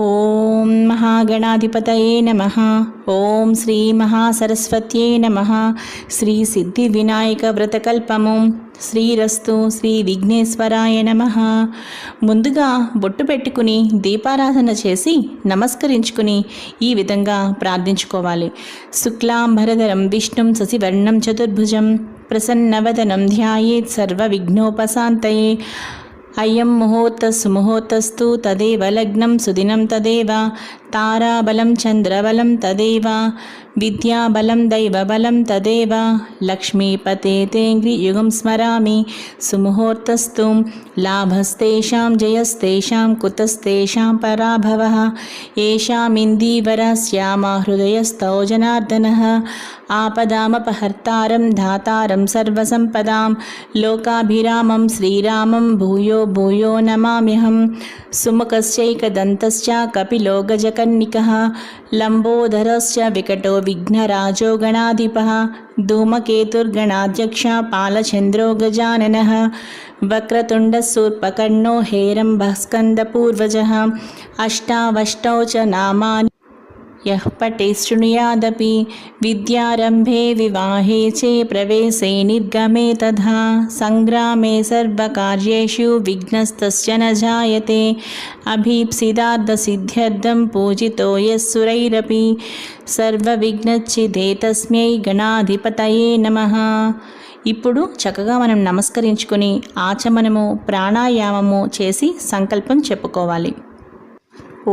ఓం మహాగణాధిపతయే నమః. ఓం శ్రీ మహాసరస్వత్యై నమః. శ్రీ సిద్ధి వినాయక వ్రతకల్పము. శ్రీరస్తు. శ్రీ విఘ్నేశ్వరాయ నమః. ముందుగా బొట్టు పెట్టుకుని దీపారాధన చేసి నమస్కరించుకుని ఈ విధంగా ప్రార్థించుకోవాలి. శుక్లాంబరధరం విష్ణుం శశివర్ణం చతుర్భుజం ప్రసన్నవదనం ధ్యాయేత్ సర్వ విఘ్నోపశాంతయే. అయం ముహూర్తస్సు తదేవ లగ్నం సుదినం తదేవ తారాబలం చంద్రబలం తదేవ విద్యాబలం దైవబలం తదేవ లక్ష్మీపతే తేంగ్రియుగం స్మరామి. సుముహూర్తస్తు లాభస్తేషాం జయస్తేషాం కుతస్తేషాం పరాభవః. ఏషామిందీవరస్యామా హృదయస్థో జనార్దనః. ఆపదామపహర్తారం ధాతారం సర్వసంపదాం లోకాభిరామం శ్రీరామం భూయో భూయో నమామ్యహం. సుముఖశ్చైకదంతశ్చ కపిలో గజకర్ణికः లంబోదరశ్చ వికటో విఘ్నరాజో గణాధిపः. ధూమకేతుర్గణాధ్యక్ష పాలచంద్రో గజాననः. వక్రతుండశూర్పకర్ణో హేరంబః స్కందపూర్వజः. అష్టావష్టౌ చ నామాని యః పఠేత్ శృణుయాదపి. విద్యారంభే వివాహే చే ప్రవేశే నిర్గమే తథా. సంగ్రామే సర్వకార్యేషు విఘ్నస్తస్య న జాయతే. అభీప్సితార్థసిద్ధ్యర్థం పూజితో యస్సురైరపి. సర్వవిఘ్నచ్ఛిదే తస్మై గణాధిపతయే నమః. ఇప్పుడు చక్కగా మనం నమస్కరించుకొని ఆచమనము ప్రాణాయామము చేసి సంకల్పం చెప్పుకోవాలి.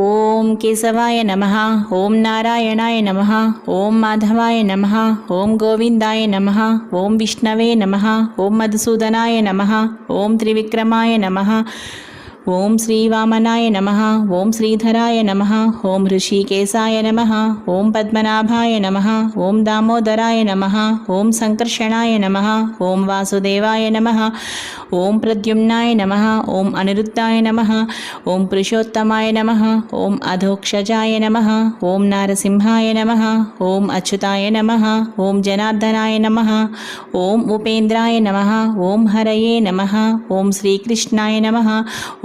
ఓం కేశవాయ నమః. ఓం నారాయణాయ నమః. ఓం మాధవాయ నమః. ఓం గోవిందాయ నమః. ఓం విష్ణవే నమః. ఓం మధుసూదనాయ నమః. ఓం త్రివిక్రమాయ నమః. ఓం శ్రీవామనాయ నమః. ఓం శ్రీధరాయ నమః. ఓం ఋషికేశాయ నమః. ఓం పద్మనాభాయ నమః. ఓం దామోదరాయ నమః. ఓం సంకర్షణాయ నమః. ఓం వాసుదేవాయ నమః. ఓం ప్రద్యుమ్నాయ నమః. ఓం అనిరుద్ధాయ నమః. ఓం పురుషోత్తమాయ నమః. ఓం అధోక్షజాయ నమః. ఓం నారసింహాయ నమః. ఓం అచ్యుతాయ నమః. ఓం జనార్దనాయ నమః. ఓం ఉపేంద్రాయ నమః. ఓం హరయే నమః. ఓం శ్రీకృష్ణాయ నమః.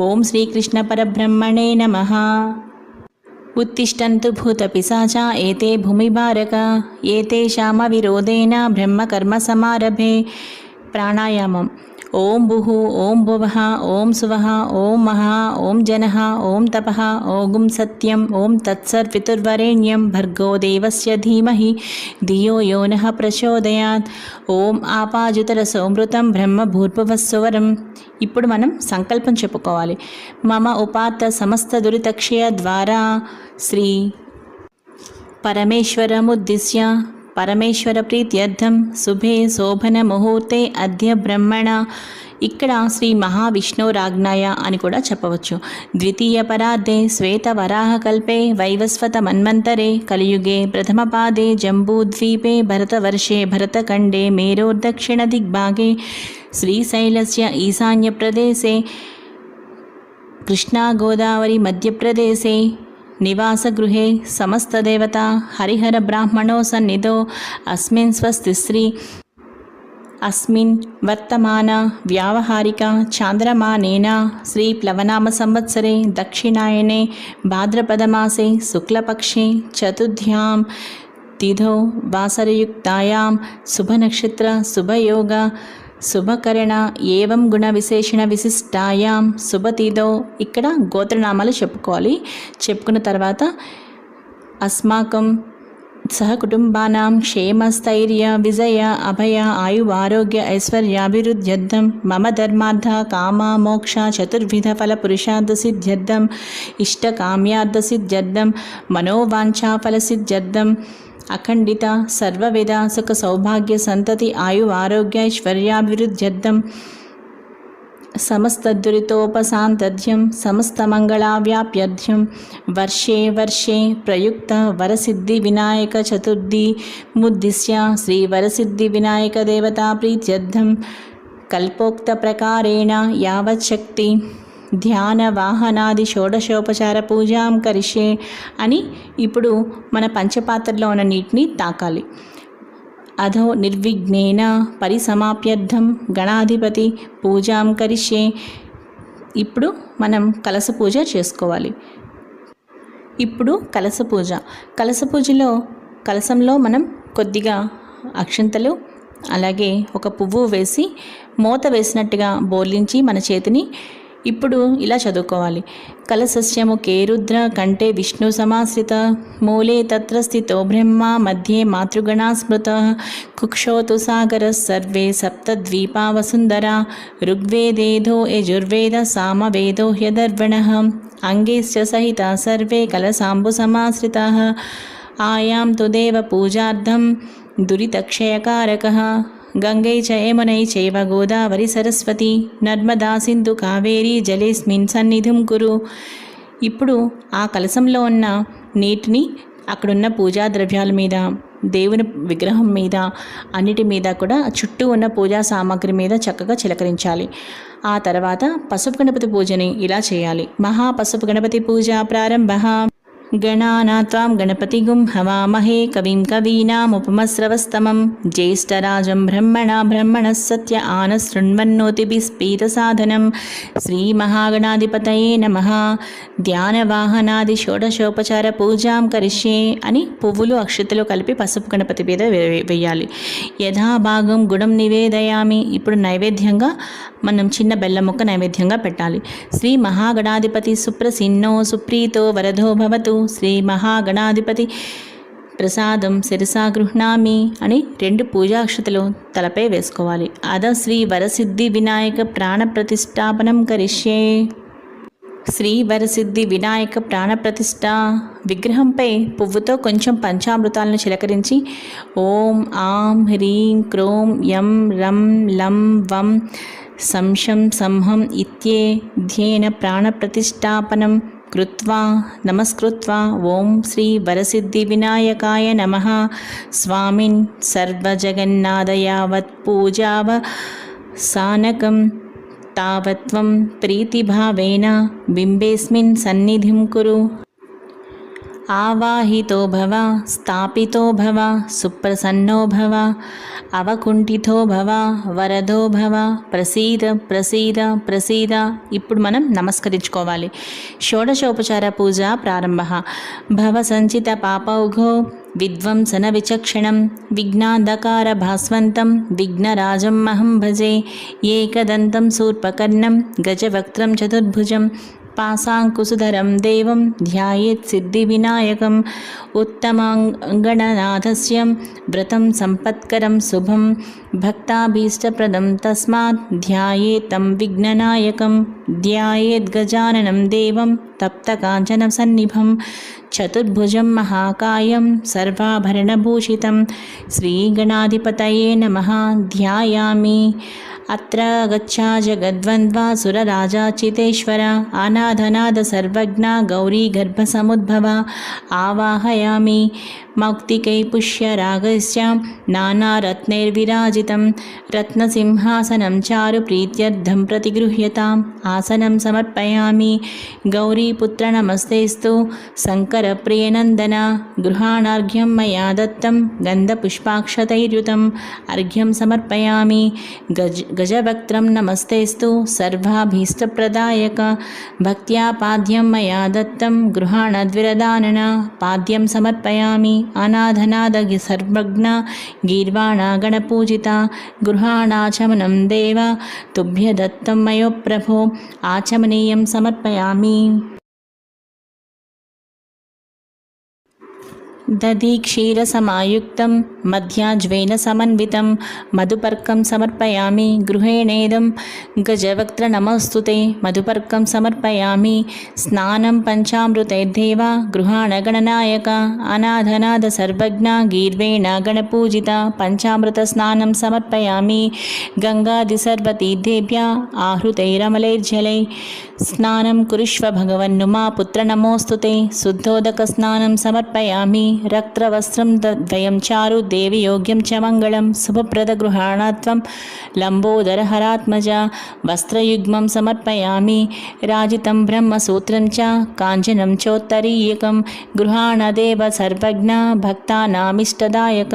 ఓం శ్రీకృష్ణ పరబ్రహ్మణే నమః. ఉత్తిష్టంతు భూతపిశాచా ఏతే భూమిభారక ఏతేషామవిరోధేన బ్రహ్మకర్మ సమారభే. ప్రాణాయామం. ఓం భుః ఓం భువః ఓం సువః ఓం మహా ఓం జనః ఓం తపః ఓం సత్యం ఓం తత్సర్వితుర్వరేణ్యం భర్గో దేవస్య ధీమహి ధియో యో నః ప్రచోదయాత్. ఓం ఆపాజుతరసోమృతం బ్రహ్మ భూర్భువస్సువరం. ఇప్పుడు మనం సంకల్పం చెప్పుకోవాలి. మమ ఉపాత్త సమస్త దురితక్షయ ద్వారా శ్రీ పరమేశ్వరముద్దిశ్య పరమేశ్వర ప్రీత్యర్థం శుభే శోభన ముహూర్తే అద్య బ్రహ్మణ. ఇక్కడ శ్రీ మహావిష్ణురాజ్ఞాయ అని కూడా చెప్పవచ్చు. ద్వితీయ పరార్ధే శ్వేతవరాహకల్పే వైవస్వత మన్వంతరే కలియుగే ప్రథమపాదే జంబూద్వీపే భరతవర్షే భరతఖండే మేరోర్దక్షిణ దిగ్భాగే శ్రీశైలస్య ఈశాన్యప్రదేశే కృష్ణా గోదావరి మధ్యప్రదేశే నివాసగృహే సమస్తదేవతా హరిహర బ్రాహ్మణో సన్నిధో అస్మిన్ స్వస్తిశ్రీ అస్మిన్ వర్తమాన వ్యావహారిక చాంద్రమానేన శ్రీ ప్లవనామ సంవత్సరే దక్షిణాయనే భాద్రపదమాసే శుక్లపక్షే చతుర్థ్యాం తిథౌ వాసరయుక్తాయాం శుభనక్షత్ర శుభయోగ శుభకరణ ఏవం గుణ విశేషణ విశిష్టాయాం శుభతిథౌ. ఇక్కడ గోత్రనామాలు చెప్పుకోవాలి. చెప్పుకున్న తర్వాత అస్మాకం సహకుటుంబానాం క్షేమస్థైర్య విజయ అభయ ఆయు ఆరోగ్య ఐశ్వర్యాభివృద్ధ్యర్థం మమ ధర్మార్థ కామ మోక్ష చతుర్విధ ఫల పురుషార్థ సిద్ధ్యర్థం ఇష్టకామ్యార్థ సిద్ధ్యర్థం మనోవాంఛా ఫల సిద్ధ్యర్థం అఖండిత సర్వవిధ సుఖ సౌభాగ్య సంతతి ఆయు ఆరోగ్యైశ్వర్యాభివృద్ధ్యర్థం సమస్తదురితోపశాంతధ్యం సమస్తమంగళావ్యాప్యర్థ్యం వర్షే వర్షే ప్రయుక్త వరసిద్ధి వినాయక చతుర్థి ముద్దిశ్య శ్రీ వరసిద్ధి వినాయక దేవతా ప్రీత్యర్థం కల్పోక్త ప్రకారేణ యావచ్చక్తి ధ్యాన వాహనాది షోడశోపచార పూజాం కరిష్యే అని ఇప్పుడు మన పంచపాత్రలో ఉన్న నీటిని తాకాలి. అధో నిర్విఘ్నేన పరిసమాప్యర్థం గణాధిపతి పూజాం కరిష్యే. ఇప్పుడు మనం కలశ పూజ చేసుకోవాలి. ఇప్పుడు కలశ పూజ. కలశ పూజలో కలశంలో మనం కొద్దిగా అక్షంతలు అలాగే ఒక పువ్వు వేసి మూత వేసినట్టుగా బోర్లించి మన చేతిని ఇప్పుడు ఇలా చదువుకోవాలి. కలశస్య ముఖే రుద్ర కంఠే విష్ణు సమాశ్రిత మూలే తత్ర స్థితో బ్రహ్మ మధ్యే మాతృగణా స్మృత కుక్షోతు సాగర సర్వే సప్తద్వీపా వసుంధరా ఋగ్వేదేదో యజుర్వేద సామవేదో హ్యదర్వణః అంగేశ్చ సహిత సర్వే కలశాంబు సమాశ్రితాః ఆయాం తు దేవ పూజార్థం దురితక్షయకారకః గంగై చ యమునై చైవ గోదావరి సరస్వతి నర్మదా సింధు కావేరీ జలేస్మిన్ సన్నిధిం కురు. ఇప్పుడు ఆ కలశంలో ఉన్న నీటిని అక్కడున్న పూజా ద్రవ్యాల మీద, దేవుని విగ్రహం మీద, అన్నిటి మీద కూడా చుట్టూ ఉన్న పూజా సామాగ్రి మీద చక్కగా చిలకరించాలి. ఆ తర్వాత పసుపు గణపతి పూజని ఇలా చేయాలి. మహా పసుపు గణపతి పూజ ప్రారంభ. గణానాత్వాం గణపతిగుం హవామహే కవిం కవీనాముపమస్రవస్తమం జ్యేష్ఠరాజం బ్రహ్మణः సత్య ఆనశృణ్వన్నోతిభిస్పీతసాధనం శ్రీమహాగణాధిపతయే నమః. ధ్యానవాహనాది షోడశోపచార పూజాం కరిష్యే అని పువ్వులు అక్షతలు కలిపి పసుపు గణపతి మీద వేయాలి. యథాభాగం గుణం నివేదయామి. ఇప్పుడు నైవేద్యంగా మనం చిన్న బెల్లం ముక్క నైవేద్యంగా పెట్టాలి. శ్రీ మహాగణాధిపతి సుప్రసిన్నో సుప్రీతో వరదో భవతు. శ్రీ మహాగణాధిపతి ప్రసాదం శిరసా గృహ్ణామి అని 2 పూజాక్షతలు తలపై వేసుకోవాలి. అద శ్రీ వరసిద్ధి వినాయక ప్రాణ ప్రతిష్టాపనం కరిష్యే. శ్రీ వరసిద్ధి వినాయక ప్రాణప్రతిష్ఠ విగ్రహంపై పువ్వుతో కొంచెం పంచామృతాలను చిలకరించి ఓం ఆం హ్రీం క్రోం యం రం లం వం సంశం సంహం ఇత్యే ధ్యేన ప్రాణప్రతిష్ఠాపనం కృత్వా నమస్కృత్వా ఓం శ్రీ వరసిద్ధి వినాయకాయ నమః స్వామిన్ సర్వజగన్నాథయావత్ పూజావ సానకం తావత్వం ప్రీతిభావేన బింబేస్మిన్ సన్నిధిం కురు. ఆవాహితో భవ స్థాపితో భవ సుప్రసన్నో భవ అవకుంఠితో భవ వరదో భవ ప్రసీద ప్రసీద ప్రసీద. ఇప్పుడు మనం నమస్కరించుకోవాలి. షోడశోపచార పూజ ప్రారంభ. భవ సంచిత పాపౌఘో విధ్వంసన విచక్షణం విఘ్నాంధకార భాస్వంతం విఘ్నరాజం మహం భజే ఏకదంతం శూర్పకర్ణం గజవక్త్రం చతుర్భుజం పాశాంకుశధరం దేవం ధ్యాయేత్ సిద్ధివినాయకం ఉత్తమాంగణనాథస్య వ్రతం సంపత్కరం శుభం భక్తాభీష్టప్రదం తస్మాత్ ధ్యాయేతం విఘ్ననాయకం ధ్యాయేద్ గజాననం దేవం తప్తకాంచన సన్నిభం చతుర్భుజం మహాకాయం సర్వాభరణభూషితం శ్రీగణాధిపతయే నమః ధ్యాయామి. అత్ర గచ్చా జగద్వంద్వాసురరాజాచితేశ్వర అనాథనాథ సర్వజ్ఞ గౌరీ గర్భసముద్భవ ఆవాహయామి. మౌక్తికై పుష్యరాగస్య నానారత్నైర్విరాజితం రత్నసింహాసనం చారు ప్రీత్యర్థం ప్రతిగృహ్యతాం ఆసనం సమర్పయామి. గౌరీపుత్ర నమస్తేస్తు శంకరప్రియనందన గృహాణార్ఘ్యం మయా దత్తం గంధపుష్పాక్షతైర్యుతం అర్ఘ్యం సమర్పయామి. గజవక్త్రం నమస్తేస్తు సర్వాభీష్టప్రదాయక భక్త్యా పాద్యం మయా దత్తం గృహాణద్విరదానన పాద్యం సమర్పయామి. అనాథనాద సర్వజ్ఞ గీర్వాణా గణపూజిత గృహాణాచమనం దేవ తుభ్య దత్తం మయో ప్రభో ఆచమనీయం సమర్పయామి. దధి క్షీరసమాయుక్తం మధ్యాజ్వేన సమన్వితం మధుపర్కం సమర్పయామి. గృహేణేదం గజవక్త్ర నమస్తుతే మధుపర్కం సమర్పయామి. స్నానం పంచామృతైర్దేవ గృహాణగణనాయక అనాథనాథ సర్వజ్ఞ గీర్వేణ గణపూజిత పంచామృత స్నానం సమర్పయామి. గంగాది సర్వతీర్థేభ్య ఆహృతైరమలైర్జలై స్నానం కురుష్వ భగవన్ను మా పుత్ర నమోస్తుతే శుద్ధోదక స్నానం సమర్పయామి. రక్తవస్త్రం ద్వయం చారు దేవి యోగ్యం చ మంగళం శుభప్రద గృహాణత్వం లంబోదరహరాత్మజ వస్త్రయుగ్మం సమర్పయామి రాజితం బ్రహ్మసూత్రం చ కాంచనం చోత్తరీయకం గృహాణదేవ సర్వజ్ఞ భక్తానామిష్టదాయక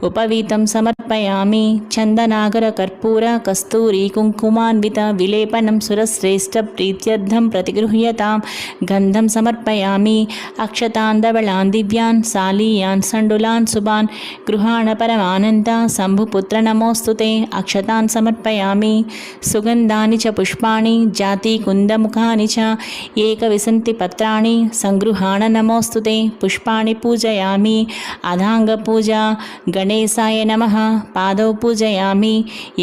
ఉపవీతం సమర్పయామి చందనాగర కర్పూర కస్తూరి కుంకుమాన్విత విలేపనం సురశ్రేష్ఠ ప్రీత్యర్థం ప్రతిగృహ్యతాం గంధం సమర్పయామి అక్షతాన్ ధవళాన్ దివ్యాన్ సాలీయాన్ సండులాన్ శుభాన్ గృహాణ పరమానంద శంభుపుత్ర నమోస్తుతే అక్షతాన్ సమర్పయామి సుగంధాని చ పుష్పాణి జాతి కుందముఖాని చ ఏకవిశంతి పత్రాణి సంగృహాణ నమోస్తుతే పుష్పాణి పూజయామి అధాంగ పూజ గణేశాయ నమః పాదౌ పూజయామి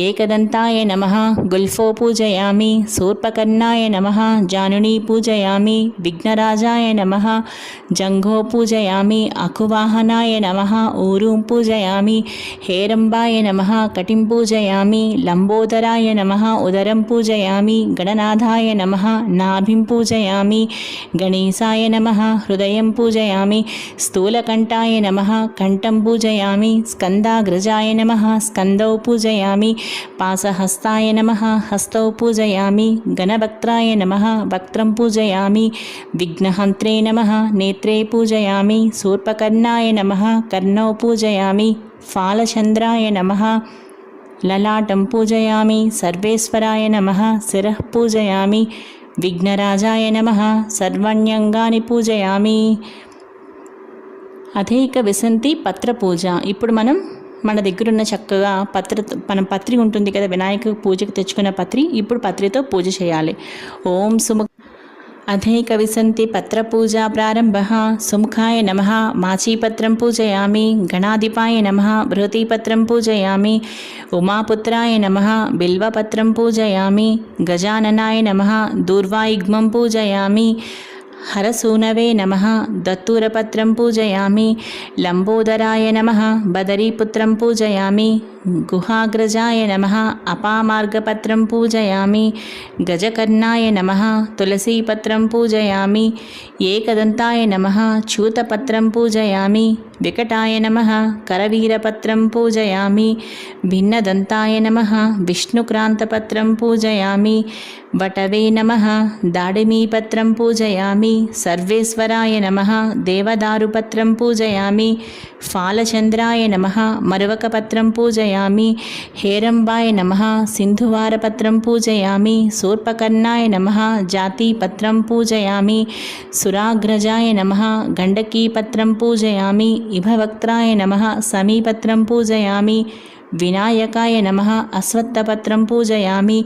ఏకదంతాయ నమః గుల్ఫో పూజయామి శూర్పకర్ణాయ నమః జానునీ పూజయామి విఘ్నరాజాయ నమః జంఘో పూజయామి అకువాహనాయ నమః ఊరూం పూజయామి హేరంబాయ నమః కటిం పూజయామి లంబోదరాయ నమః ఉదరం పూజయామి గణనాథాయ నమః నాభిం పూజయామి గణేశాయ నమః హృదయం పూజయామి స్థూలకంఠాయ నమః కంఠం పూజయామి స్కందాగ్రజాయ నమః స్కందౌ పూజయామి పాసహస్తాయ నమః హస్తౌ పూజయామి గణవక్త్రాయ నమః వక్త్రం పూజయామి విఘ్నహంత్రే నమః నేత్రే పూజయామి శూర్పకర్ణాయ నమః కర్ణౌ పూజయామి ఫాలచంద్రాయ నమః లలాటం పూజయామి సర్వేశ్వరాయ నమః శిరః పూజయామి విఘ్నరాజాయ నమః సర్వాణ్యంగాని పూజయామి. అధైక విసంతి పత్ర పూజ. ఇప్పుడు మన దగ్గరున్న చక్కగా మనం పత్రి ఉంటుంది కదా, వినాయక పూజకు తెచ్చుకున్న పత్రి. ఇప్పుడు పత్రితో పూజ చేయాలి. ఓం అధైక విసంతి పత్ర పూజ ప్రారంభ. సుముఖాయ నమః మాచీపత్రం పూజయామి గణాధిపాయ నమః బృహతీపత్రం పూజయామి ఉమాపుత్రాయ నమః బిల్వపత్రం పూజయామి గజాననాయ నమః దూర్వాయుగ్మం పూజయామి హరసూనవే నమః దత్తూరపత్రం పూజయామి లంబోదరాయ నమః బదరీపుత్రం పూజయామి గుహాగ్రజాయ నమః అపామార్గపత్రం పూజయామి గజకర్ణాయ నమః తులసీపత్రం పూజయామి ఏకదంతాయ నమః చ్యూతపత్రం పూజయామి వికటాయ నమః కరవీరపత్రం పూజయామి భిన్నదంతాయ నమః విష్ణుక్రాంతపత్రం పూజయామి వటవే నమః దాడిమీపత్రం పూజయామి సర్వేశ్వరాయ నమః దేవదారుపత్రం పూజయామి ఫాలచంద్రాయ నమః మరువకపత్రం పూజయామి హేరంబాయ నమః సింధువారపత్రం పూజయామి శూర్పకర్ణాయ నమః జాతీపత్రం పూజయామి సురాగ్రజాయ నమః గండకీపత్రం పూజయామి ఇభవక్త్రాయ నమః సమీపత్రం పూజయామి వినాయకాయ నమః అశ్వత్థపత్రం పూజయామి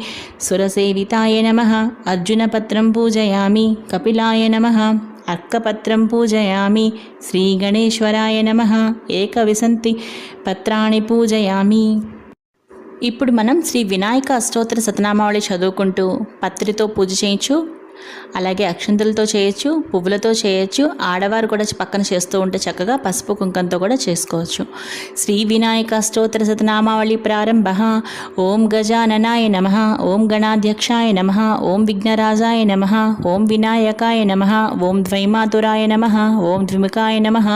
సురసేవితాయ నమః అర్జునపత్రం పూజయామి కపిలాయ నమః అర్కపత్రం పూజయామి శ్రీగణేశ్వరాయ నమః ఏకవిశంతి పత్రాణి పూజయామి. ఇప్పుడు మనం శ్రీ వినాయక అష్టోత్తర శతనామావళి చదువుకుంటూ పత్రితో పూజ చేయొచ్చు. అలాగే అక్షంతలతో చేయొచ్చు, పువ్వులతో చేయొచ్చు. ఆడవారు కూడా పక్కన చేస్తూ ఉంటే చక్కగా పసుపు కుంకంతో కూడా చేసుకోవచ్చు. శ్రీ వినాయక అష్టోత్తర శతనామావళి ప్రారంభ. ఓం గజాననాయ నమః ఓం గణాధ్యక్షాయ నమః ఓం విఘ్నరాజాయ నమః ఓం వినాయకాయ నమః ఓం ద్వైమాతురాయ నమః ఓం ద్విముఖాయ నమః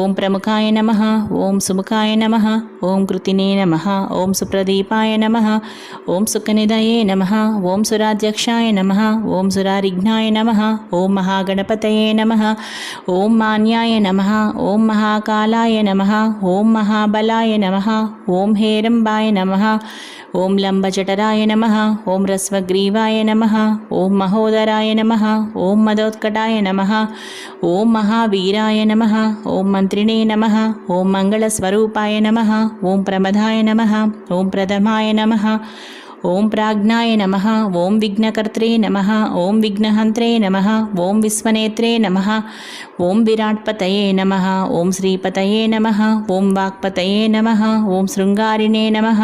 ఓం ప్రముఖాయ నమః ఓం సుముఖాయ నమః ఓం కృతినే నమః ఓం సుప్రదీపాయ నమః ఓం సుఖనిధయే నమః ఓం సురాధ్యక్షాయ నమః ఓం సురారిఘ్నాయ నమః ఓం మహాగణపతయే నమః ఓం మాన్యాయ నమః ఓం మహాకాలాయ నమః ఓం మహాబలాయ నమః ఓం హేరంబాయ నమః ఓం లంబజఠరాయ నమః ఓం రస్వగ్రీవాయ నమః ఓం మహోదరాయ నమః ఓం మదోత్కటాయ నమః ఓం మహావీరాయ నమః ఓం మంత్రిణే నమః ఓం మంగళస్వరూపాయ నమః ఓం ప్రమదాయ నమః ఓం ప్రథమాయ నమః ఓం ప్రాజ్ఞాయ నమః ఓం విఘ్నకర్త్రే నమః ఓం విఘ్నహంత్రే నమః ఓం విశ్వనేత్రే నమః ఓం విరాట్పతయే నమః ఓం శ్రీపతయే నమః ఓం వాక్పతయే నమః ఓం శృంగారిణే నమః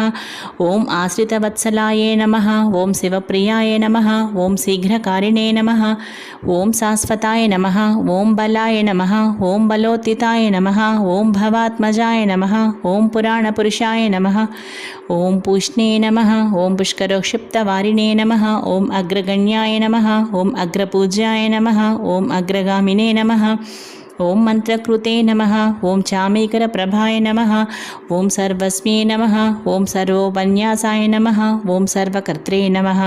ఓం ఆశ్రితవత్సలాయే నమః ఓం శివప్రియాయ నమః ఓం శీఘ్రకారిణే నమః ఓం శాశ్వతాయ నమః ఓం బలాయ నమః ఓం బలోత్తితాయ నమః ఓం భవాత్మజాయ నమః ఓం పురాణపురుషాయ నమః ఓం పూష్ణే నమః ఓం పుష్కరోక్షిప్తవారిణే నమః ఓం అగ్రగణ్యాయ నమః ఓం అగ్రపూజ్యాయ నమః ఓం అగ్రగామినే నమః ఓం మంత్రకృతే నమః. ఓం చామీకరప్రభాయ నమః. ఓం సర్వస్మ్యే నమః. ఓం సర్వోపన్యాసాయ నమః. ఓం సర్వకర్త్రే నమః.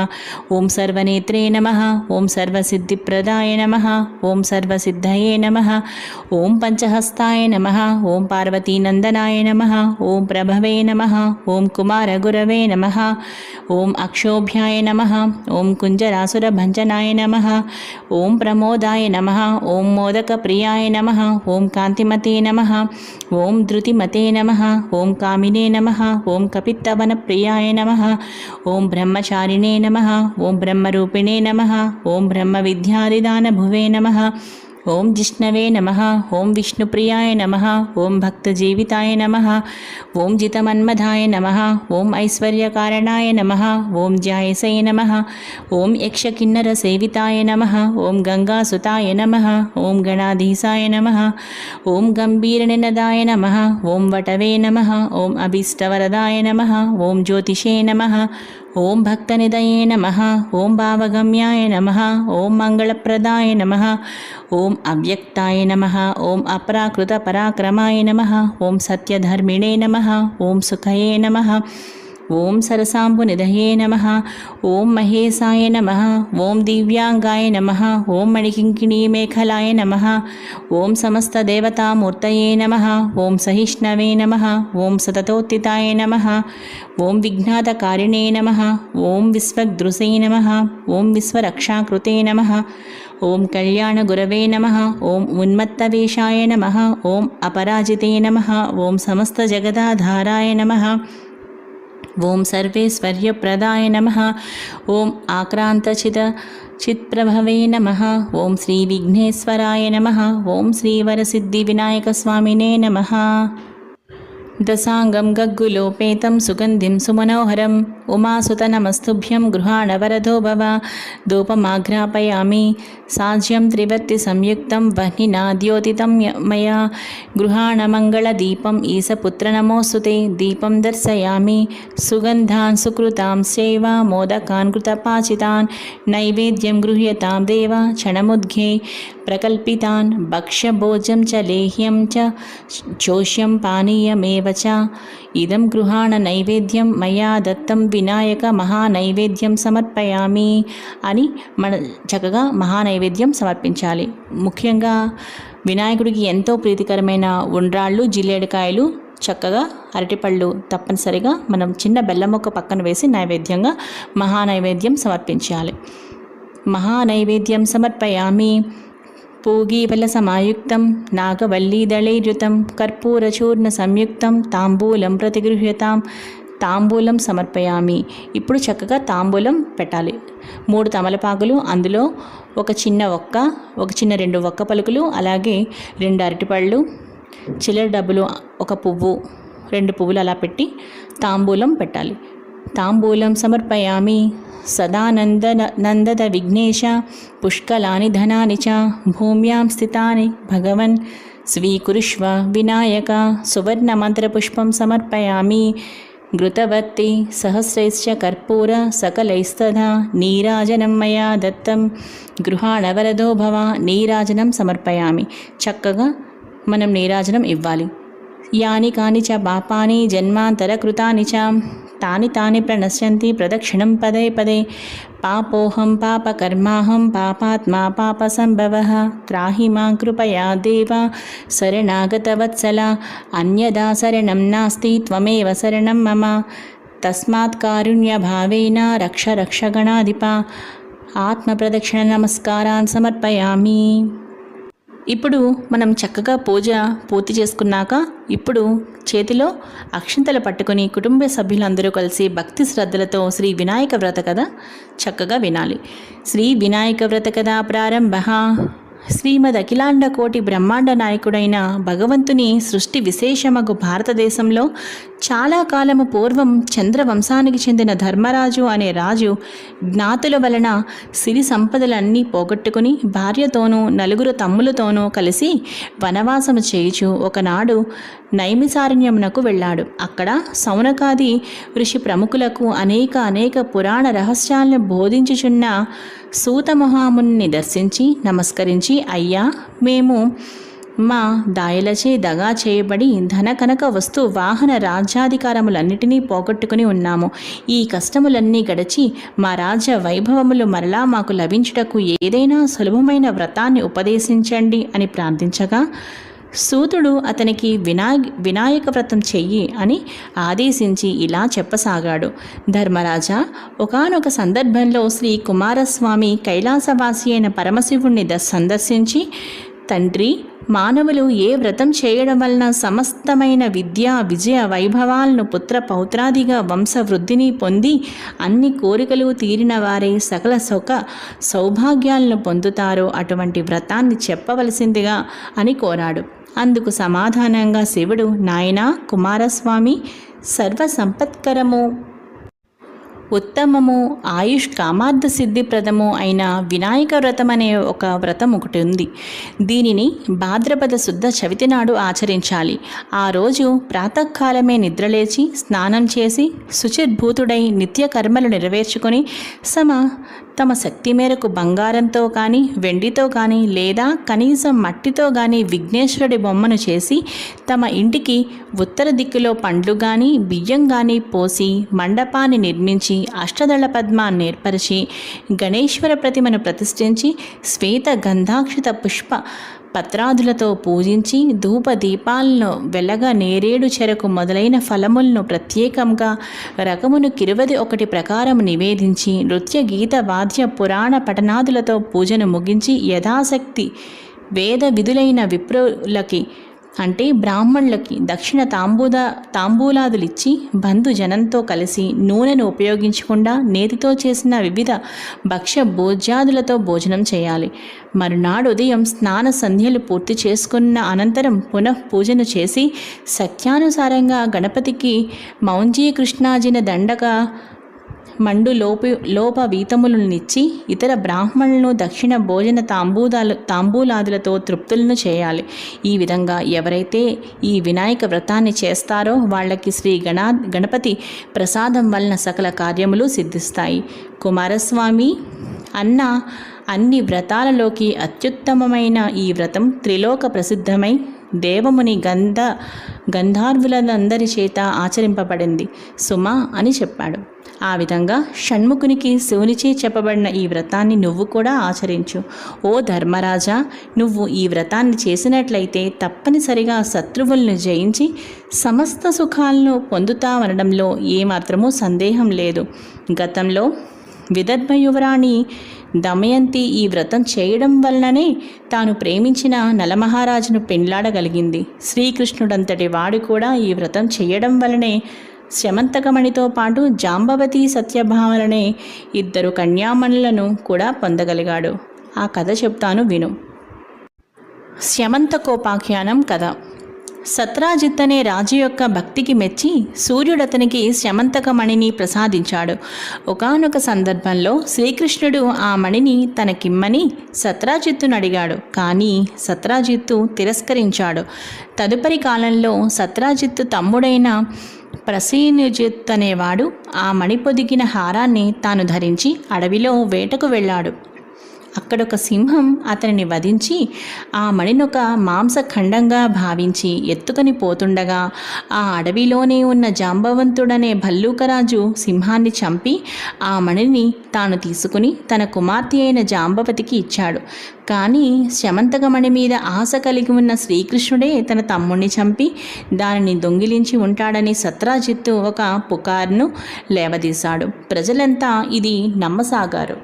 ఓం సర్వనేత్రే నమః. ఓం సర్వసిద్ధిప్రదాయ నమః. ఓం సర్వసిద్ధయే నమః. ఓం పంచహస్తాయ నమః. ఓం పార్వతీనందనాయ నమః. ఓం ప్రభవే నమః. ఓం కుమారగురవే నమః. ఓం అక్షోభ్యాయ నమః. ఓం కుంజరాసురభంజనాయ నమః. ఓం ప్రమోదాయ నమః. ఓం మోదకప్రియాయ నమః. ఓం కాంతిమతే నమః. ఓం ధృతిమతే నమః. ఓం కామినే నమః. ఓం కపిత్తవనప్రియాయ నమః. ఓం బ్రహ్మచారిణే నమః. ఓం బ్రహ్మరూపిణే నమః. ఓం బ్రహ్మవిద్యాదిదానభువే నమః. ఓం జిష్ణవే నమః. ఓం విష్ణుప్రియాయ నమః. ఓం భక్తజీవితాయ నమః. ఓం జితమన్మధాయ నమః. ఓం ఐశ్వర్యకారణాయ నమః. ఓం జాయసే నమః. ఓం యక్షకిన్నరసేవితాయ నమః. ఓం గంగాసుతాయ నమః. ఓం గణాధీశాయ నమః. ఓం గంభీరనినదాయ నమః. ఓం వటవే నమః. ఓం అభీష్టవరదాయ నమః. ఓం జ్యోతిషే నమః. ఓం భక్తనిదయే నమః. ఓం భావగమ్యాయ నమః. ఓం మంగళప్రదాయ నమః. ఓం అవ్యక్తాయ నమః. ఓం అప్రాకృత పరాక్రమాయ నమః. ఓం సత్యధర్మిణే నమః. ఓం సుఖయే నమః. ఓం సరసాంబునిధయే నమః. ఓం మహేశాయ నమః. ఓం దివ్యాంగాయ నమః. ఓం మణికింకిణీమేఖలాయ నమః. ఓం సమస్తదేవతామూర్తయే నమః. ఓం సహిష్ణవే నమః. ఓం సతతోత్థితాయ నమః. ఓం విఘ్నాతకారిణే నమః. ఓం విశ్వదృశే నమః. ఓం విశ్వరక్షాకృతే నమః. ఓం కళ్యాణగురవే నమః. ఓం ఉన్మత్తవేషాయ నమః. ఓం అపరాజితే నమః. ఓం సమస్తజగదాధారాయ నమః. ఓం సర్వేశ్వర్యప్రదాయ నమః. ఓం చిత్ప్రభవే నమః. ఓం శ్రీ విఘ్నేశ్వరాయ నమః. ఓం శ్రీవరసిద్ధివినాయకస్వామినే నమః. దశాంగం గగ్గులోపేతం సుగంధిం సుమనోహరం ఉమాసుత నమస్తుభ్యం గృహాణవరదో భవ. ధూపమాఘ్రాపయామి సాజ్యం త్రివర్తి సంయుక్తం వహ్నినా ద్యోతితం మయా. గృహాణమంగళదీపం ఈశపుత్ర నమోస్తుతే. దీపం దర్శయామి సుగంధాన్ సుకృతాం సేవ మోదకాన్ కృతపాచితాన్. నైవేద్యం గృహ్యతాం దేవ క్షణముద్ఘే ప్రకల్పితాన్. భక్ష్యభోజ్యం చ లేహ్యం చ చోష్యం పానీయమేవ చ. ఇదం గృహాణ నైవేద్యం మయా దత్తం వినాయక మహానైవేద్యం సమర్పయామి అని మన చక్కగా మహానైవేద్యం సమర్పించాలి. ముఖ్యంగా వినాయకుడికి ఎంతో ప్రీతికరమైన ఉండ్రాళ్ళు, జిల్లేడుకాయలు, చక్కగా అరటిపళ్ళు తప్పనిసరిగా మనం చిన్న బెల్లం ముక్క పక్కన వేసి నైవేద్యంగా మహానైవేద్యం సమర్పించాలి. మహానైవేద్యం సమర్పయామి. పూగీఫలసమాయుక్తం నాగవల్లీదళైర్యుతం కర్పూరచూర్ణ సంయుక్తం తాంబూలం ప్రతిగృహ్యతాం. తాంబూలం సమర్పయామి. ఇప్పుడు చక్కగా తాంబూలం పెట్టాలి. 3 తమలపాకులు, అందులో ఒక చిన్న 2 ఒక్క పలుకులు, అలాగే 2 అరటిపళ్ళు, చిల్లర డబ్బులు, 1 పువ్వు, 2 పువ్వులు అలా పెట్టి తాంబూలం పెట్టాలి. తాంబూలం సమర్పయామి. సదానందద విఘ్నేశ పుష్కలాని ధనాని చ భూమ్యాం స్థితాని భగవన్ స్వీకురుష్వ వినాయక. సువర్ణమంత్రపుష్పం సమర్పయామి. ఘృతవర్తి సహస్రైశ్చ కర్పూర సకలైస్తథా నీరాజనం మయా దత్తం గృహాణవరదో భవ. నీరాజనం సమర్పయామి. చక్కగా మనం నీరాజనం ఇవ్వాలి. యాని కాని చ పాపాని జన్మాంతరకృతాని చ తాని ప్రణశ్యంతి ప్రదక్షిణం పదే పదే. పాపోహం పాపకర్మాహం పాపాత్మా పాపసంభవః. త్రాహి మాం కృపయా దేవ శరణాగతవత్సల. అన్యదా శరణం నాస్తి త్వమేవ శరణం మమ. తస్మాత్ కారుణ్యభావేన రక్ష రక్ష గణాధిప. ఆత్మప్రదక్షిణ నమస్కారాన్ సమర్పయామి. ఇప్పుడు మనం చక్కగా పూజ పూర్తి చేసుకున్నాక ఇప్పుడు చేతిలో అక్షింతలు పట్టుకొని కుటుంబ సభ్యులందరూ కలిసి భక్తి శ్రద్ధలతో శ్రీ వినాయక వ్రత కథ చక్కగా వినాలి. శ్రీ వినాయక వ్రత కథ ప్రారంభ. శ్రీమద్ అఖిలాండ కోటి బ్రహ్మాండ నాయకుడైన భగవంతుని సృష్టి విశేషమగు భారతదేశంలో చాలా కాలము పూర్వం చంద్రవంశానికి చెందిన ధర్మరాజు అనే రాజు జ్ఞాతుల వలన సిరి సంపదలన్నీ పోగొట్టుకుని భార్యతోనూ 4 తమ్ములతోనూ కలిసి వనవాసము చేయుచు ఒకనాడు నైమిసారణ్యమునకు వెళ్ళాడు. అక్కడ సౌనకాది ఋషి ప్రముఖులకు అనేక పురాణ రహస్యాలను బోధించుచున్న సూతమహాముని దర్శించి నమస్కరించి, అయ్యా, మేము మా దాయలచే దగా చేయబడి ధన కనక వస్తు వాహన రాజ్యాధికారములన్నిటినీ పోగొట్టుకుని ఉన్నాము. ఈ కష్టములన్నీ గడిచి మా రాజ్య వైభవములు మరలా మాకు లభించుటకు ఏదైనా సులభమైన వ్రతాన్ని ఉపదేశించండి అని ప్రార్థించగా సూతుడు అతనికి వినాయక వ్రతం చెయ్యి అని ఆదేశించి ఇలా చెప్పసాగాడు. ధర్మరాజా, ఒకానొక సందర్భంలో శ్రీ కుమారస్వామి కైలాసవాసి అయిన పరమశివుణ్ణి సందర్శించి, తండ్రి, మానవులు ఏ వ్రతం చేయడం వలన సమస్తమైన విద్యా విజయ వైభవాలను పుత్ర పౌత్రాదిగా వంశవృద్ధిని పొంది అన్ని కోరికలు తీరిన వారే సకల సౌభాగ్యాలను పొందుతారో అటువంటి వ్రతాన్ని చెప్పవలసిందిగా అని కోరాడు. అందుకు సమాధానంగా శివుడు, నాయనా కుమారస్వామి, సర్వ సంపత్కరము, ఉత్తమము, ఆయుష్ కామార్థ సిద్ధిప్రదము అయిన వినాయక వ్రతం అనే ఒక వ్రతం ఒకటి ఉంది. దీనిని భాద్రపద శుద్ధ చవితి నాడు ఆచరించాలి. ఆ రోజు ప్రాతకాలమే నిద్రలేచి స్నానం చేసి శుచిర్భూతుడై నిత్య కర్మలు నెరవేర్చుకొని తమ శక్తి మేరకు బంగారంతో కానీ వెండితో కానీ లేదా కనీసం మట్టితో కానీ విఘ్నేశ్వరుడి బొమ్మను చేసి తమ ఇంటికి ఉత్తర దిక్కులో పండ్లు కానీ బియ్యం కానీ పోసి మండపాన్ని నిర్మించి అష్టదళ పద్మాన్ని ఏర్పరిచి గణేశ్వర ప్రతిమను ప్రతిష్ఠించి శ్వేత గంధాక్షిత పుష్ప పత్రాదులతో పూజించి ధూప దీపాలను వెలగ నేరేడు చెరకు మొదలైన ఫలములను ప్రత్యేకంగా రకమును 21 ప్రకారం నివేదించి నృత్య గీత వాద్య పురాణ పఠనాదులతో పూజను ముగించి యథాశక్తి వేద విధులైన విప్రులకి అంటే బ్రాహ్మణులకి దక్షిణ తాంబూలాదులిచ్చి బంధు జనంతో కలిసి నూనెను ఉపయోగించకుండా నేతితో చేసిన వివిధ భక్ష్య భోజ్యాదులతో భోజనం చేయాలి. మరునాడు ఉదయం స్నాన సంధ్యలు పూర్తి చేసుకున్న అనంతరం పూజను చేసి సఖ్యానుసారంగా గణపతికి మౌంజీకృష్ణాజిన దండక మండు లోప వీతములనిచ్చి ఇతర బ్రాహ్మణులను దక్షిణ భోజన తాంబూలాదులతో తృప్తులను చేయాలి. ఈ విధంగా ఎవరైతే ఈ వినాయక వ్రతాన్ని చేస్తారో వాళ్ళకి శ్రీ గణపతి ప్రసాదం వలన సకల కార్యములు సిద్ధిస్తాయి. కుమారస్వామి, అన్ని వ్రతాలలోకి అత్యుత్తమమైన ఈ వ్రతం త్రిలోక ప్రసిద్ధమై దేవముని గంధర్వులందరి చేత ఆచరింపబడింది సుమా అని చెప్పాడు. ఆ విధంగా షణ్ముఖునికి శివునిచే చెప్పబడిన ఈ వ్రతాన్ని నువ్వు కూడా ఆచరించు. ఓ ధర్మరాజా, నువ్వు ఈ వ్రతాన్ని చేసినట్లయితే తప్పనిసరిగా శత్రువులను జయించి సమస్త సుఖాలను పొందుతావనడంలో ఏమాత్రమూ సందేహం లేదు. గతంలో విదర్భ యువరాణి దమయంతి ఈ వ్రతం చేయడం వలననే తాను ప్రేమించిన నలమహారాజును పెండ్లాడగలిగింది. శ్రీకృష్ణుడంతటి వాడు కూడా ఈ వ్రతం చేయడం వలనే శమంతకమణితో పాటు జాంబవతి సత్యభామలనే 2 కన్యామణులను కూడా పొందగలిగాడు. ఆ కథ చెప్తాను విను. శమంతకోపాఖ్యానం కథ. సత్రాజిత్ అనే రాజు యొక్క భక్తికి మెచ్చి సూర్యుడతనికి శమంతకమణిని ప్రసాదించాడు. ఒకానొక సందర్భంలో శ్రీకృష్ణుడు ఆ మణిని తనకిమ్మని సత్రాజిత్తును అడిగాడు. కానీ సత్రాజిత్తు తిరస్కరించాడు. తదుపరి కాలంలో సత్రాజిత్తు తమ్ముడైన ప్రసేనజిత్ అనేవాడు ఆ మణి పొదిగిన హారాన్ని తాను ధరించి అడవిలో వేటకు వెళ్ళాడు. అక్కడొక సింహం అతనిని వధించి ఆ మణినొక మాంసఖండంగా భావించి ఎత్తుకొని పోతుండగా ఆ అడవిలోనే ఉన్న జాంబవంతుడనే భల్లూకరాజు సింహాన్ని చంపి ఆ మణిని తాను తీసుకుని తన కుమార్తె అయిన జాంబవతికి ఇచ్చాడు. కానీ శమంతకమణి మీద ఆశ కలిగి ఉన్న శ్రీకృష్ణుడే తన తమ్ముణ్ణి చంపి దానిని దొంగిలించి ఉంటాడని సత్రాజిత్తు ఒక పుకార్ను లేవదీశాడు. ప్రజలంతా ఇది నమ్మసాగారు.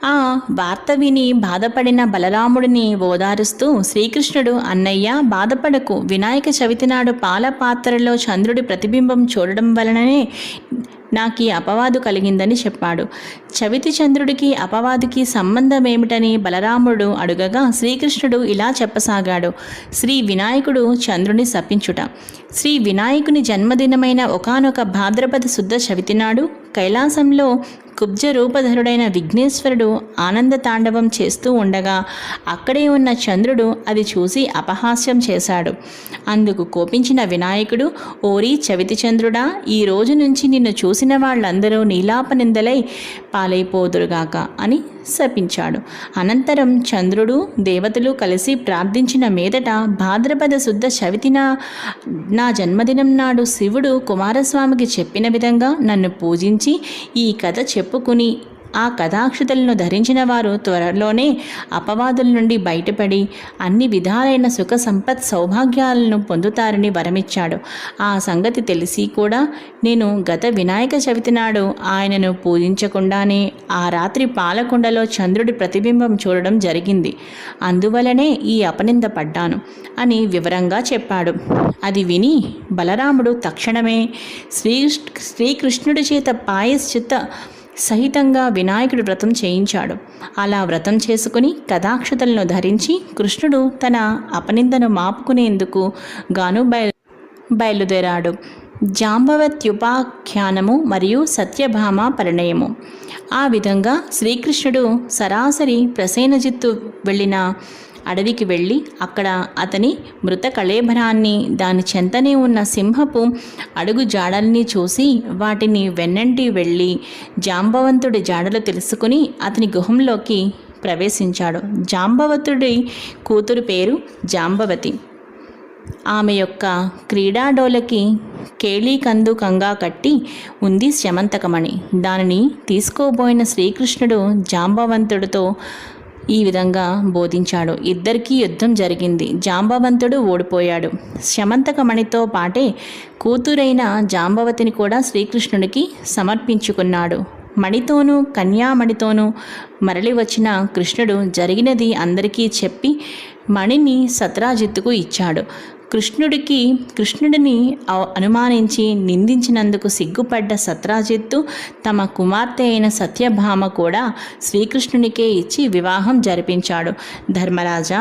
ఆ వార్త విని బాధపడిన బలరాముడిని ఓదారుస్తూ శ్రీకృష్ణుడు, అన్నయ్య బాధపడకు, వినాయక చవితి నాడు పాల పాత్రలో చంద్రుడి ప్రతిబింబం చూడడం వలననే నాకు ఈ అపవాదు కలిగిందని చెప్పాడు. చవితి చంద్రుడికి అపవాదుకి సంబంధం ఏమిటని బలరాముడు అడుగగా శ్రీకృష్ణుడు ఇలా చెప్పసాగాడు. శ్రీ వినాయకుడు చంద్రుని శపించుట. శ్రీ వినాయకుని జన్మదినమైన ఒకానొక భాద్రపద శుద్ధ చవితి నాడు కైలాసంలో కుబ్జ రూపధరుడైన విఘ్నేశ్వరుడు ఆనంద తాండవం చేస్తూ ఉండగా అక్కడే ఉన్న చంద్రుడు అది చూసి అపహాస్యం చేశాడు. అందుకు కోపించిన వినాయకుడు, ఓరి చవితి చంద్రుడా, ఈ రోజు నుంచి నిన్ను చూసి చూసిన వాళ్ళందరూ నీలాపనిందలై పాలైపోదురుగాక అని శపించాడు. అనంతరం చంద్రుడు దేవతలు కలిసి ప్రార్థించిన మీదట భాద్రపద శుద్ధ చవితిన నా జన్మదినం నాడు శివుడు కుమారస్వామికి చెప్పిన విధంగా నన్ను పూజించి ఈ కథ చెప్పుకుని ఆ కథాక్షతలను ధరించిన వారు త్వరలోనే అపవాదుల నుండి బయటపడి అన్ని విధాలైన సుఖ సంపత్ సౌభాగ్యాలను పొందుతారని వరమిచ్చాడు. ఆ సంగతి తెలిసి కూడా నేను గత వినాయక చవితి నాడు ఆయనను పూజించకుండానే ఆ రాత్రి పాలకుండలో చంద్రుడి ప్రతిబింబం చూడడం జరిగింది. అందువలనే ఈ అపనింద పడ్డాను అని వివరంగా చెప్పాడు. అది విని బలరాముడు తక్షణమే శ్రీకృష్ణుడి చేత పాయశ్చిత్త సహితంగా వినాయకుడి వ్రతం చేయించాడు. అలా వ్రతం చేసుకుని కథాక్షతలను ధరించి కృష్ణుడు తన అపనిందను మాపుకునేందుకు గాను బయలుదేరాడు. జాంబవత్యుపాఖ్యానము మరియు సత్యభామ పరిణయము. ఆ విధంగా శ్రీకృష్ణుడు సరాసరి ప్రసేనజిత్తు వెళ్ళిన అడవికి వెళ్ళి అక్కడ అతని మృత కళేబరాన్ని దాని చెంతనే ఉన్న సింహపు అడుగు జాడల్ని చూసి వాటిని వెన్నంటి వెళ్ళి జాంబవంతుడి జాడలు తెలుసుకుని అతని గుహంలోకి ప్రవేశించాడు. జాంబవతుడి కూతురు పేరు జాంబవతి. ఆమె యొక్క క్రీడాడోలకి కేళీకందుకంగా కట్టి ఉంది శమంతకమణి. దానిని తీసుకోబోయిన శ్రీకృష్ణుడు జాంబవంతుడితో ఈ విధంగా బోధించాడు. ఇద్దరికీ యుద్ధం జరిగింది. జాంబవంతుడు ఓడిపోయాడు. శమంతకమణితో పాటే కూతురైన జాంబవతిని కూడా శ్రీకృష్ణుడికి సమర్పించుకున్నాడు. మణితోనూ కన్యామణితోనూ మరలి వచ్చిన కృష్ణుడు జరిగినది అందరికీ చెప్పి మణిని సత్రాజిత్తుకు ఇచ్చాడు. కృష్ణుడిని అనుమానించి నిందించినందుకు సిగ్గుపడ్డ సత్రాజిత్తు తమ కుమార్తె అయిన సత్యభామ కూడా శ్రీకృష్ణునికే ఇచ్చి వివాహం జరిపించాడు. ధర్మరాజా,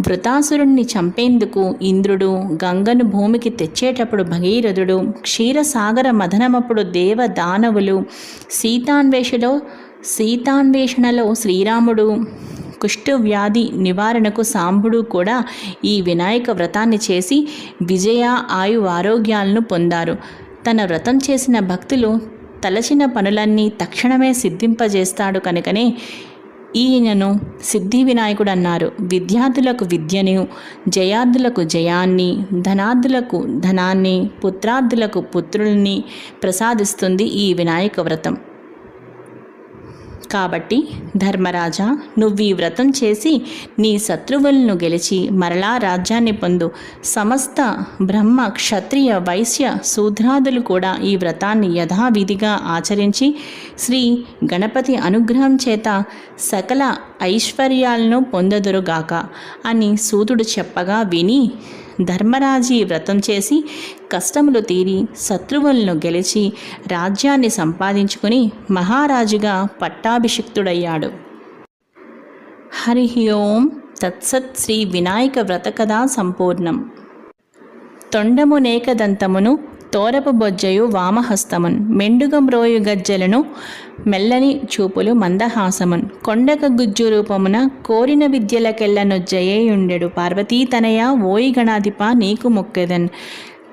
వృతాసురుణ్ణి చంపేందుకు ఇంద్రుడు గంగను భూమికి తెచ్చేటప్పుడు భగీరథుడు, క్షీరసాగర మథనమప్పుడు దేవ దానవులు, సీతాన్వేషణలో శ్రీరాముడు, కుష్ఠవ్యాధి నివారణకు సాంబుడు కూడా ఈ వినాయక వ్రతాన్ని చేసి విజయ ఆయు ఆరోగ్యాలను పొందారు. తన వ్రతం చేసిన భక్తులు తలచిన పనులన్నీ తక్షణమే సిద్ధింపజేస్తాడు కనుకనే ఈయనను సిద్ధి వినాయకుడు అన్నారు. విద్యార్థులకు విద్యను, జయార్థులకు జయాన్ని, ధనార్థులకు ధనాన్ని, పుత్రార్థులకు పుత్రుల్ని ప్రసాదిస్తుంది ఈ వినాయక వ్రతం. కాబట్టి ధర్మరాజా, నువ్వు ఈ వ్రతం చేసి నీ శత్రువులను గెలిచి మరలా రాజ్యాన్ని పొందు. సమస్త బ్రహ్మ క్షత్రియ వైశ్య శూద్రాదులు కూడా ఈ వ్రతాన్ని యథావిధిగా ఆచరించి శ్రీ గణపతి అనుగ్రహం చేత సకల ఐశ్వర్యాలను పొందదురుగాక అని సూతుడు చెప్పగా విని ధర్మరాజు వ్రతం చేసి కష్టములు తీరి శత్రువులను గెలిచి రాజ్యాన్ని సంపాదించుకుని మహారాజుగా పట్టాభిషిక్తుడయ్యాడు. హరి ఓం తత్సత్. శ్రీ వినాయక వ్రత కథా సంపూర్ణం. తొండము నేకదంతమును తోరపు బొజ్జయు వామహస్తమున్ మెండుగమ్రోయు గజ్జలను మెల్లని చూపులు మందహాసమున్ కొండక గుజ్జు రూపమున కోరిన విద్యలకెల్లనొజ్జయేయుండెడు పార్వతీతనయ ఓయి గణాధిప నీకు మొక్కెదన్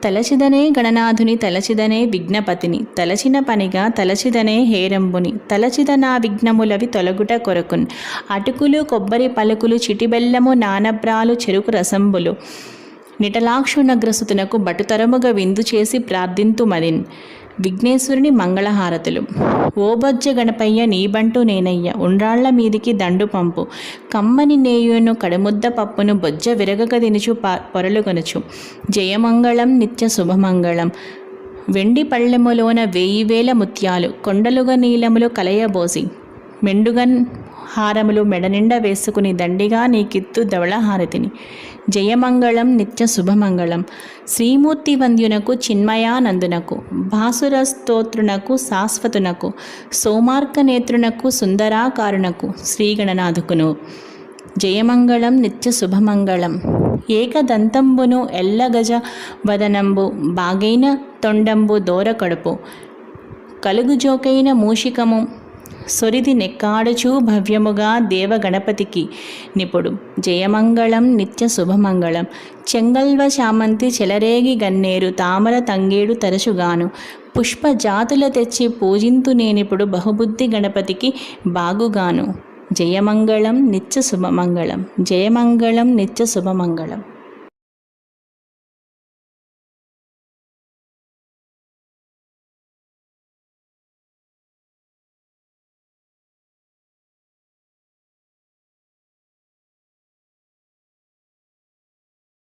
తలచిదనే గణనాథుని తలచిదనే విఘ్నపతిని తలచిన పనిగా తలచిదనే హేరంబుని తలచిద నా విఘ్నములవి తొలగుట కొరకున్ అటుకులు కొబ్బరి పలుకులు చిటిబెల్లము నానబ్రాలు చెరుకు రసంబులు నిటలాక్షునగ్రసుతునకు బటుతరముగా విందు చేసి ప్రార్థింతుమదిన్ విఘ్నేశ్వరుని మంగళహారతులు. ఓబొజ్జ గణపయ్య నీబంటూ నేనయ్య ఉండ్రాళ్ల మీదికి దండు పంపు కమ్మని నేయును కడుముద్ద పప్పును బొజ్జ విరగక తినుచు పొరలుగొనుచు జయమంగళం నిత్య శుభమంగళం వెండి పళ్ళెములోన 1000 ముత్యాలు కొండలుగా నీలములు కలయబోసి మెండుగన్ హారములు మెడనిండా వేసుకుని దండిగా నీకిత్తు ధవళహారతిని జయమంగళం నిత్య శుభమంగళం శ్రీమూర్తి వంద్యునకు చిన్మయానందునకు భాసుర స్తోత్రునకు శాశ్వతునకు సోమార్క నేత్రునకు సుందరాకారునకు శ్రీగణనాథుకును జయమంగళం నిత్య శుభమంగళం ఏకదంతంబును ఎల్లగజ వదనంబు బాగైన తొండంబు దోరకడుపు కలుగుజోకైన మూషికము సొరిది నెక్కాడుచూ భవ్యముగా దేవగణపతికి నిపుడు జయమంగళం నిత్య శుభమంగళం చెంగల్వ చామంతి చెలరేగి గన్నేరు తామర తంగేడు తరచుగాను పుష్ప జాతుల తెచ్చి పూజింతు నేనిప్పుడు బహుబుద్ధి గణపతికి బాగుగాను. జయమంగళం నిత్య శుభమంగళం, జయమంగళం నిత్య శుభమంగళం.